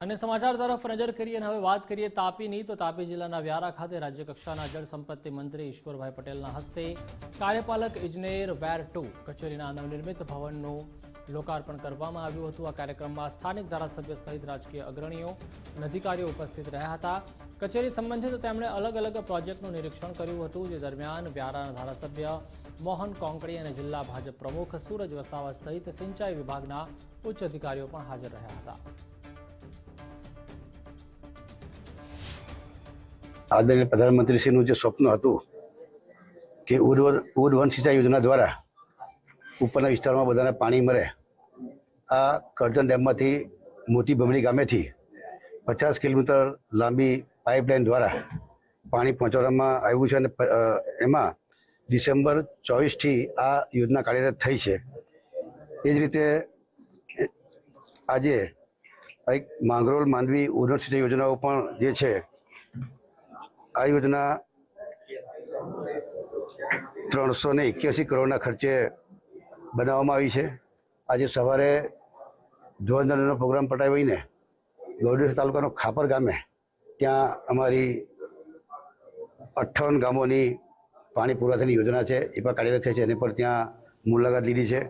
અને સમાચાર તરફ નજર કરીએ અને હવે વાત કરીએ તાપીની તો તાપી જિલ્લાના વ્યારા ખાતે રાજ્ય કક્ષાના જળ સંપત્તિ મંત્રી ઈશ્વરભાઈ પટેલના હસ્તે કાર્યપાલક ઇજનેર વેર 2 કચેરીના નવનિર્મિત ભવનનું લોકાર્પણ કરવામાં આવ્યું હતું। આ કાર્યક્રમમાં સ્થાનિક ધારાસભ્ય સહિત રાજકીય અગ્રણીઓ અને અધિકારીઓ ઉપસ્થિત રહ્યા હતા। કચેરી સંબંધિત તેમણે અલગ અલગ પ્રોજેક્ટનું નિરીક્ષણ કર્યું હતું, જે દરમિયાન વ્યારાના ધારાસભ્ય મોહન કોંકણી અને જિલ્લા ભાજપ પ્રમુખ સૂરજ વસાવા સહિત સિંચાઈ વિભાગના ઉચ્ચ અધિકારીઓ પણ હાજર રહ્યા હતા। आदरणीय प्रधानमंत्रीश्रीનું જે સ્વપ્ન હતું કે ઉર્વન સિંચાઈ યોજના દ્વારા ઉપરના વિસ્તારમાં બધાને પાણી મળે, આ કરજણ ડેમમાંથી મોટી બમણી ગામેથી 50 કિલોમીટર લાંબી પાઇપલાઇન દ્વારા પાણી પહોંચાડવામાં આવ્યું છે અને એમાં ડિસેમ્બર 24થી આ યોજના કાર્યરત થઈ છે। એ જ રીતે આજે એક માંગરોળ માંડવી ઉર્વન સિંચાઈ યોજનાઓ પણ જે છે, આ યોજના 381 કરોડના ખર્ચે બનાવવામાં આવી છે। આજે સવારે ધ્વજવંદનનો પ્રોગ્રામ પટાવીને ગૌરી તાલુકાનો ખાપર ગામે ત્યાં અમારી 58 ગામોની પાણી પુરવઠાની યોજના છે એ પણ કાર્યરત થઈ છે, એની પર ત્યાં મુલાકાત લીધી છે।